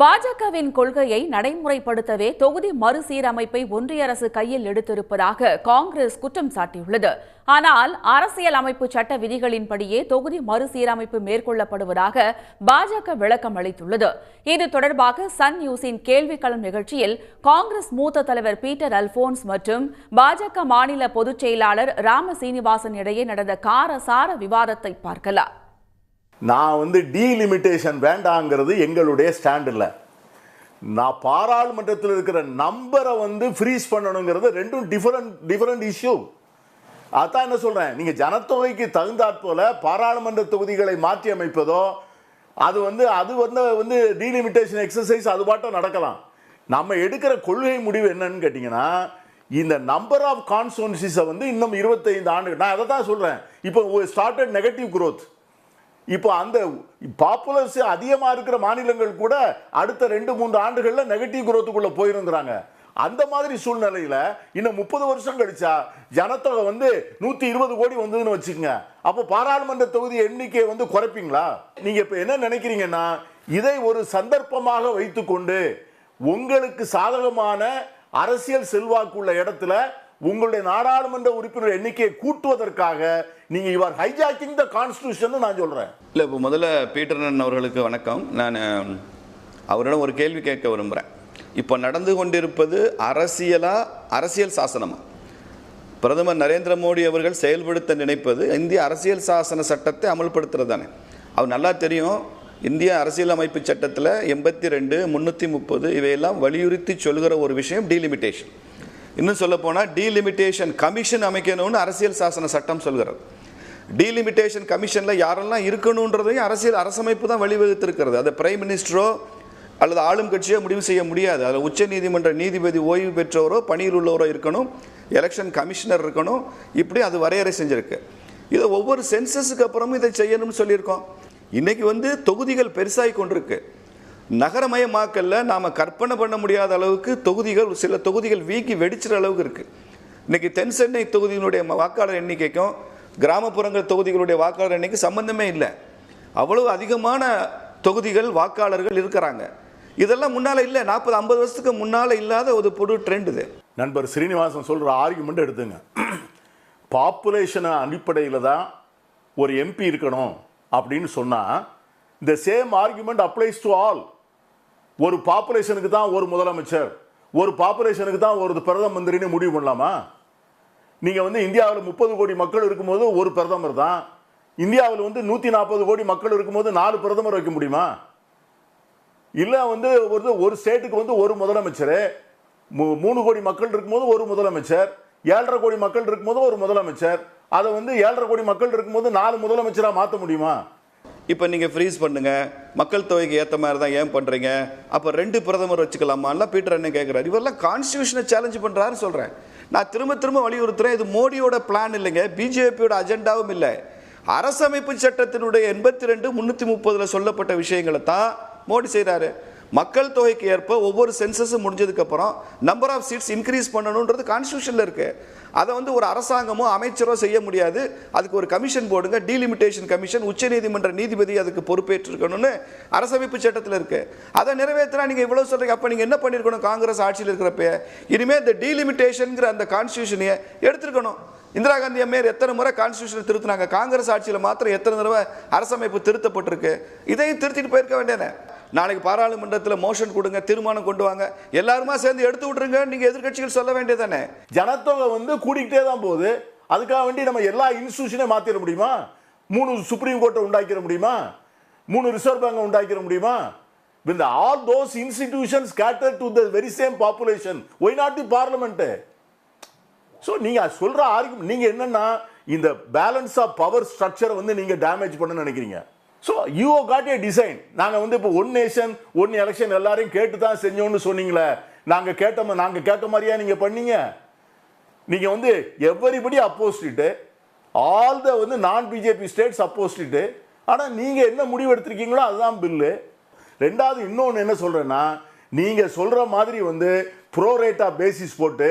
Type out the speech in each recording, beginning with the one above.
பாஜகவின் கொள்கையை நடைமுறைப்படுத்தவே தொகுதி மறுசீரமைப்பை ஒன்றிய அரசு கையில் எடுத்திருப்பதாக காங்கிரஸ் குற்றம் சாட்டியுள்ளது. ஆனால் அரசியல் அமைப்பு சட்ட விதிகளின்படியே தொகுதி மறுசீரமைப்பு மேற்கொள்ளப்படுவதாக பாஜக விளக்கம் அளித்துள்ளது. இது தொடர்பாக சன் நியூஸின் கேள்விக்களம் நிகழ்ச்சியில் காங்கிரஸ் மூத்த தலைவர் பீட்டர் அல்போன்ஸ் மற்றும் பாஜக மாநில பொதுச் செயலாளர் ராம சீனிவாசன் இடையே நடந்த காரசார விவாதத்தை பார்க்கலாம். நான் டீலிமிட்டேஷன் வேண்டாங்கிறது எங்களுடைய ஸ்டாண்ட் இல்லை. நான் பாராளுமன்றத்தில் இருக்கிற நம்பரை ஃப்ரீஸ் பண்ணணுங்கிறது ரெண்டும் டிஃபரண்ட் இஷ்யூ. அதான் என்ன சொல்றேன், நீங்க ஜனத்தொகைக்கு தகுந்தாற்போல பாராளுமன்ற தொகுதிகளை மாற்றி அமைப்பதோ அது டீலிமிட்டேஷன் எக்ஸசைஸ் அது பாட்டும் நடக்கலாம். நம்ம எடுக்கிற கொள்கை முடிவு என்னன்னு கேட்டீங்கன்னா, இந்த நம்பர் ஆஃப் கான்ஸ்டிட்யூன்சிஸை இன்னும் 25 ஆண்டு, நான் அதை தான் சொல்றேன். இப்போ ஸ்டார்டட் நெகட்டிவ் growth. இப்போ அந்த பாப்புலர்ஸ் அதிகமாக இருக்கிற மாநிலங்கள் கூட அடுத்த 2-3 ஆண்டுகளில் நெகட்டிவ் குரோத்துக்குள்ள போயிருந்தாங்க. அந்த மாதிரி சூழ்நிலையில் இன்னும் 30 வருஷம் கழிச்சா ஜனத்தொகை 120 கோடி வந்ததுன்னு வச்சுக்கோங்க. அப்போ பாராளுமன்ற தொகுதி எண்ணிக்கையை குறைப்பீங்களா? நீங்க இப்போ என்ன நினைக்கிறீங்கன்னா, இதை ஒரு சந்தர்ப்பமாக வைத்துக்கொண்டு உங்களுக்கு சாதகமான அரசியல் செல்வாக்குள்ள இடத்துல உங்களுடைய நாடாளுமன்ற உறுப்பினர் எண்ணிக்கையை கூட்டுவதற்காக நீங்க யுவர் ஹைஜாக்கிங் த கான்ஸ்டிடியூஷன் நான் சொல்றேன். இல்லை, இப்போ முதல்ல பீட்டர் அவர்களுக்கு வணக்கம். நான் அவரிடம் ஒரு கேள்வி கேட்க விரும்புகிறேன். இப்போ நடந்து கொண்டிருப்பது அரசியல் சாசனமா? பிரதமர் நரேந்திர மோடி அவர்கள் செயல்படுத்த நினைப்பது இந்திய அரசியல் சாசன சட்டத்தை அமல்படுத்துறது தானே. அவர் நல்லா தெரியும், இந்திய அரசியலமைப்பு சட்டத்தில் 82, 330 இவையெல்லாம் வலியுறுத்தி சொல்கிற ஒரு விஷயம் டீலிமிட்டேஷன். இன்னும் சொல்ல போனால் டீலிமிட்டேஷன் கமிஷன் அமைக்கணும்னு அரசியல் சாசன சட்டம் சொல்கிறது. டீலிமிட்டேஷன் கமிஷனில் யாரெல்லாம் இருக்கணுன்றதையும் அரசமைப்பு தான் வழிவகுத்திருக்கிறது. அதை பிரைம் மினிஸ்டரோ அல்லது ஆளும் கட்சியோ முடிவு செய்ய முடியாது. அதில் உச்ச நீதிமன்ற நீதிபதி ஓய்வு பெற்றவரோ பணியில் உள்ளவரோ இருக்கணும், எலெக்ஷன் கமிஷனர் இருக்கணும், இப்படி அது வரையறை செஞ்சிருக்கு. இதை ஒவ்வொரு சென்சஸுக்கு அப்புறமும் இதை செய்யணும்னு சொல்லியிருக்கோம். இன்னைக்கு தொகுதிகள் பெருசாகி கொண்டிருக்கு. நகரமயமாக்கல்ல நாம் கற்பனை பண்ண முடியாத அளவுக்கு சில தொகுதிகள் வீக்கி வெடிச்சிற அளவுக்கு இருக்குது. இன்றைக்கி தென் சென்னை தொகுதிகளுடைய வாக்காளர் எண்ணிக்கைக்கும் கிராமப்புறங்கள் தொகுதிகளுடைய வாக்காளர் எண்ணிக்கை சம்பந்தமே இல்லை. அவ்வளவு அதிகமான தொகுதிகள் வாக்காளர்கள் இருக்கிறாங்க. இதெல்லாம் முன்னால் இல்லை, 40-50 வருஷத்துக்கு முன்னால் இல்லாத ஒரு புது ட்ரெண்ட் இது. நண்பர் ஸ்ரீனிவாசன் சொல்கிற ஆர்குமெண்ட் எடுத்துங்க. பாப்புலேஷன் அடிப்படையில் தான் ஒரு எம்பி இருக்கணும் அப்படின்னு சொன்னால் இந்த same argument applies to all. ஒரு பாப்புலேஷனுக்கு தான் ஒரு முதலமைச்சர், ஒரு பாப்புலேஷனுக்கு தான் ஒரு பிரதம மந்திரின்னு முடிவு பண்ணலாமா? நீங்கள் இந்தியாவில் 30 கோடி மக்கள் இருக்கும்போது ஒரு பிரதமர் தான். இந்தியாவில் 140 கோடி மக்கள் இருக்கும்போது 4 பிரதமர் வைக்க முடியுமா? இல்லை ஒரு ஸ்டேட்டுக்கு ஒரு முதலமைச்சர், 3 கோடி மக்கள் இருக்கும்போது ஒரு முதலமைச்சர், 7.5 கோடி மக்கள் இருக்கும்போது ஒரு முதலமைச்சர், அதை 7.5 கோடி மக்கள் இருக்கும்போது 4 முதலமைச்சராக மாற்ற முடியுமா? இப்போ நீங்கள் ஃப்ரீஸ் பண்ணுங்கள், மக்கள் தொகைக்கு ஏற்ற மாதிரி தான் ஏன் பண்ணுறீங்க, அப்போ 2 பிரதமர் வச்சுக்கலாமான்லாம் பீட்டர் என்ன கேட்குறாரு. இவரெல்லாம் கான்ஸ்டியூஷனை சேலஞ்ச் பண்ணுறாருன்னு சொல்கிறேன். நான் திரும்ப வலியுறுத்துறேன், இது மோடியோட பிளான் இல்லைங்க, பிஜேபியோட அஜெண்டாவும் இல்லை. அரசமைப்பு சட்டத்தினுடைய 82, 330 சொல்லப்பட்ட விஷயங்களை தான் மோடி செய்கிறாரு. மக்கள் தொகைக்கு ஏற்ப ஒவ்வொரு சென்சஸும் முடிஞ்சதுக்கப்புறம் நம்பர் ஆஃப் சீட்ஸ் இன்க்ரீஸ் பண்ணணுன்றது கான்ஸ்டியூஷனில் இருக்குது. அதை ஒரு அரசாங்கமோ அமைச்சரோ செய்ய முடியாது. அதுக்கு ஒரு கமிஷன் போடுங்க, டீலிமிட்டேஷன் கமிஷன், உச்ச நீதிமன்ற நீதிபதி அதுக்கு பொறுப்பேற்றிருக்கணும்னு அரசமைப்பு சட்டத்தில் இருக்குது. அதை நிறைவேற்றினா நீங்கள் இவ்வளோ சொல்கிறீங்க. அப்போ நீங்கள் என்ன பண்ணியிருக்கணும்? காங்கிரஸ் ஆட்சியில் இருக்கிறப்ப இனிமேல் இந்த டீலிமிட்டேஷன்ங்கிற அந்த கான்ஸ்டியூஷனையை எடுத்துருக்கணும். இந்திரா காந்தி அம்மையார் எத்தனை முறை கான்ஸ்டியூஷனை திருத்தினாங்க? காங்கிரஸ் ஆட்சியில் மாத்திரம் எத்தனை தடவை அரசமைப்பு திருத்தப்பட்டிருக்கு? இதையும் திருத்திட்டு போயிருக்க வேண்டியன. நாளைக்கு பாராளுமன்றத்தில் மோஷன் கொடுங்க, தீர்மானம் கொண்டு வாங்க, எல்லாருமா சேர்ந்து எடுத்து விட்டுருங்க, நீங்க எதிர்கட்சிகள் சொல்ல வேண்டியதானே. ஜனத்தொகை கூடிக்கிட்டே தான் போகுது. அதுக்காக வேண்டி நம்ம எல்லா இன்ஸ்டிடியூஷனையும் மாத்திர முடியுமா? 3 சுப்ரீம் கோர்ட்டை உண்டாக்கிட முடியுமா? 3 ரிசர்வ் பேங்கை உண்டாக்கிட முடியுமா? When all those institutions cater to the very same population, why not the parliament? So நீங்க சொல்ற ஆர்குமெண்ட் நீங்க என்னன்னா, இந்த பேலன்ஸ் ஆஃப் பவர் ஸ்ட்ரக்சரை நீங்க டேமேஜ் பண்ண நினைக்கிறீங்க. So you got a design. நாங்கள் இப்போ ஒன் நேஷன் ஒன் எலெக்ஷன் எல்லாரையும் கேட்டு தான் செஞ்சோன்னு சொன்னீங்களே, நாங்கள் கேட்ட மாதிரியா நீங்கள் பண்ணீங்க? நீங்கள் எவரிபடி அப்போசிட்டு, ஆல் த நான் பிஜேபி ஸ்டேட்ஸ் அப்போசிட்டு. ஆனால் நீங்கள் என்ன முடிவு எடுத்திருக்கீங்களோ அதுதான் பில்லு. ரெண்டாவது இன்னொன்று என்ன சொல்கிறேன்னா, நீங்கள் சொல்கிற மாதிரி ப்ரோரேட்டா பேசிஸ் போட்டு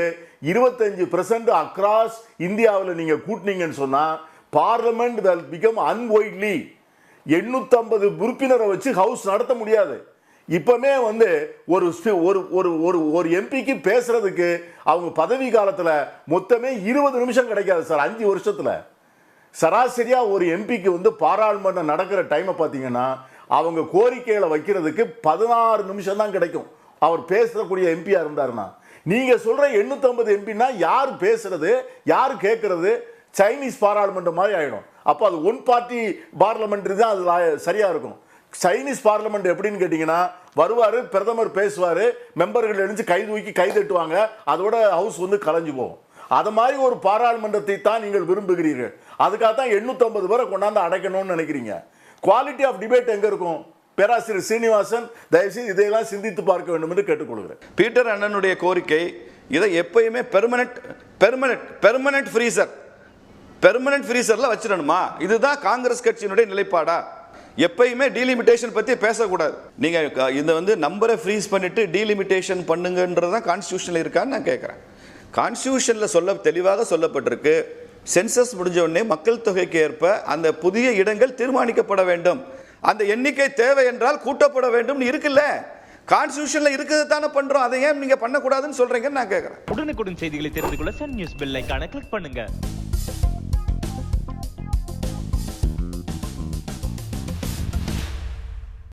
25% அக்ராஸ் இந்தியாவில் நீங்கள் கூட்டினீங்கன்னு சொன்னால் பார்லிமெண்ட் வில் பிகம் அன்வைட்லி 850 உறுப்பினரை வச்சு ஹவுஸ் நடத்த முடியாது. இப்பமே வந்து ஒரு ஒரு ஒரு ஒரு எம்பிக்கு பேசுறதுக்கு அவங்க பதவி காலத்துல மொத்தமே 20 நிமிஷம் கிடைக்காது சார் 5 வருஷத்துல. சராசரியா ஒரு எம்பிக்கு வந்து பாராளுமன்றம் நடக்கிற டைமை பார்த்தீங்கன்னா அவங்க கோரிக்கைகளை வைக்கிறதுக்கு 16 நிமிஷம் தான் கிடைக்கும். அவர் பேசக்கூடிய எம்பியா இருந்தாருன்னா, நீங்க சொல்ற 850 எம்பின்னா யார் பேசுறது யார் கேட்கறது? சைனீஸ் பாராளுமன்றம் மாதிரி ஆயிடும். அப்போ அது ஒன் பார்ட்டி பார்லமெண்ட்ரி தான் அது சரியா இருக்கும். சைனீஸ் பார்லமெண்ட் எப்படின்னு கேட்டீங்கன்னா, வருவாரு, பிரதமர் பேசுவாரு, மெம்பர்கள் எழுந்து கை தூக்கி கை தட்டுவாங்க, அதோட ஹவுஸ் வந்து கலைஞ்சு போகும். அது மாதிரி ஒரு பாராளுமன்றத்தை தான் நீங்கள் விரும்புகிறீர்கள். அதுக்காக தான் 850 பேரை கொண்டாந்து அடைக்கணும்னு நினைக்கிறீங்க. குவாலிட்டி ஆஃப் டிபேட் எங்க இருக்கும்? பேராசிரியர் சீனிவாசன் தயவுசெய்து இதையெல்லாம் சிந்தித்து பார்க்க வேண்டும் என்று கேட்டுக்கொள்கிறேன். பீட்டர் அண்ணனுடைய கோரிக்கை இதை எப்பயுமே பெர்மனன்ட் ஃப்ரீசர்ல வச்சிடணுமா? இதுதான் காங்கிரஸ் கட்சியினுடைய நிலைப்பாடா? எப்பயுமே டீலிமிட்டேஷன் பத்தி பேசக்கூடாது. நீங்க இந்த வந்து நம்பரை ஃப்ரீஸ் பண்ணிட்டு டீலிமிட்டேஷன் பண்ணுங்கன்றதான் கான்ஸ்டிடியூஷன்ல இருக்கான்னு நான் கேட்கிறேன். கான்ஸ்டிடியூஷன்ல தெளிவாக சொல்லப்பட்டிருக்கு, சென்சஸ் முடிஞ்ச உடனே மக்கள் தொகைக்கு ஏற்ப அந்த புதிய இடங்கள் தீர்மானிக்கப்பட வேண்டும், அந்த எண்ணிக்கை தேவை என்றால் கூட்டப்பட வேண்டும் இருக்குல்ல. கான்ஸ்டிடியூஷன்ல இருக்கிறது தானே பண்றோம், அதை ஏன் நீங்க பண்ணக்கூடாதுன்னு சொல்றீங்கன்னு நான் கேட்கிறேன். உடனுக்குடன் செய்திகளை தெரிந்து கொள்ள சன் நியூஸ் பெல் ஐகானை கிளிக் பண்ணுங்க.